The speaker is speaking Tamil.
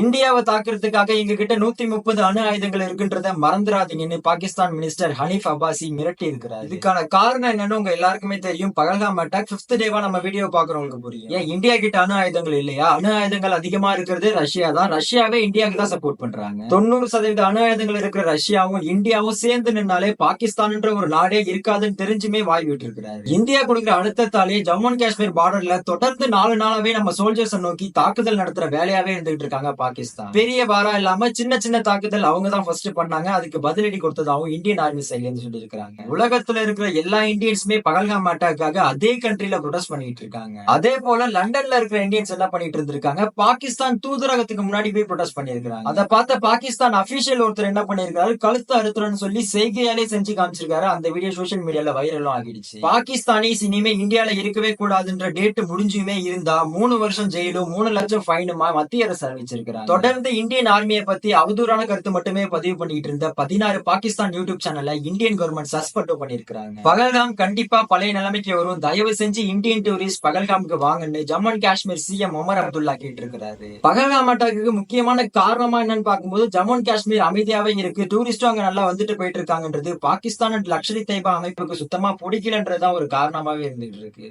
இந்தியாவை தாக்குறதுக்காக எங்க கிட்ட 130 அணு ஆயுதங்கள் இருக்குன்றத மறந்துடாதீங்கன்னு பாகிஸ்தான் மினிஸ்டர் ஹனீஃப் அப்பாசி மிரட்டி இருக்கிறார். இதுக்கான காரணம் என்னன்னு உங்க எல்லாருக்குமே தெரியும். பகல்காம் அட்டாக் 5th டேவா நம்ம வீடியோ பாக்குறவங்களுக்கு புரியும். ஏன் இந்தியா கிட்ட அணு ஆயுதங்கள் இல்லையா? அணு ஆயுதங்கள் அதிகமா இருக்கிறது ரஷ்யா தான். ரஷ்யாவே இந்தியாவுக்கு தான் சப்போர்ட் பண்றாங்க. 90% அணு ஆயுதங்கள் இருக்கிற ரஷ்யாவும் இந்தியாவும் சேர்ந்து நின்னாலே பாகிஸ்தான்ன்ற ஒரு நாடே இருக்காதுன்னு தெரிஞ்சுமே வாய் விட்டு இருக்கிறாரு. இந்தியா கொடுக்குற அழுத்தத்தாலே ஜம்மு அண்ட் காஷ்மீர் பார்டர்ல தொடர்ந்து 4 நாளாவே நம்ம சோல்ஜர்ஸ் நோக்கி தாக்குதல் நடத்துற வேலையாவே இருந்துட்டு இருக்காங்க பாகிஸ்தான். பெரிய பாரா இல்லாம சின்ன சின்ன தாக்குதல் அவங்க தான் ஃபர்ஸ்ட் பண்ணாங்க. அதுக்கு பதிலடி கொடுத்ததாகவும் இந்தியன் ஆர்மி சைட்ல இருந்து சொல்லி இருக்காங்க. உலகத்துல இருக்கிற எல்லா இந்தியன்ஸுமே பகல்காம் அட்டாக்காக அதே கண்ட்ரில ப்ரொடெஸ்ட் பண்ணிட்டு இருக்காங்க. அதே போல லண்டன்ல இருக்கிற இந்தியன்ஸ் என்ன பண்ணிட்டு இருந்திருக்காங்க, பாகிஸ்தான் தூதரகத்துக்கு முன்னாடி போய் ப்ரொடெஸ்ட் பண்ணிருக்காங்க. அதை பார்த்த பாகிஸ்தான் அபிஷியல் ஒருத்தர் என்ன பண்ணிருக்காரு, கழுத்து அறுத்துறன்னு சொல்லி செய்கையாலே செஞ்சு காமிச்சிருக்காரு. அந்த வீடியோ சோசியல் மீடியால வைரலும் ஆகிடுச்சு. பாகிஸ்தானிஸ் இனிமே இந்தியால இருக்கவே கூடாதுன்ற டேட் முடிஞ்சுமே இருந்தா 3 வருஷம் ஜெயிலும் 3 லட்சம் ஃபைனுமா மத்திய அரசு அறிவிச்சிருக்காங்க. தொடர்ந்து இந்தியன் ஆர்மியை பத்தி அவதூறான கருத்து மட்டுமே பதிவு பண்ணிட்டு இருந்த 16 பாகிஸ்தான் யூடியூப் சேனல்ல இந்தியன் கவர்மெண்ட் சஸ்பெண்ட் பண்ணிருக்காங்க. பகல்காம் கண்டிப்பா பழைய நிலைமைக்கு வரும். தயவு செஞ்சு இந்தியன் டூரிஸ்ட் பகல்காமுக்கு வாங்கன்னு ஜம்மு அண்ட் காஷ்மீர் சிஎம் உமர் அப்துல்லா கேட்டு இருக்காரு. பகல்காம் அட்டாக்கு முக்கியமான காரணமா என்னன்னு பார்க்கும்போது ஜம்மு அண்ட் காஷ்மீர் அமைதியாவே இருக்கு, டூரிஸ்டும் அங்க நல்லா வந்துட்டு போயிட்டு இருக்காங்கன்றது பாகிஸ்தான் அண்ட் லக்ஷரி தைபா அமைப்புக்கு சுத்தமா பிடிக்கலன்றதுதான் ஒரு காரணமாவே இருந்துட்டு இருக்கு.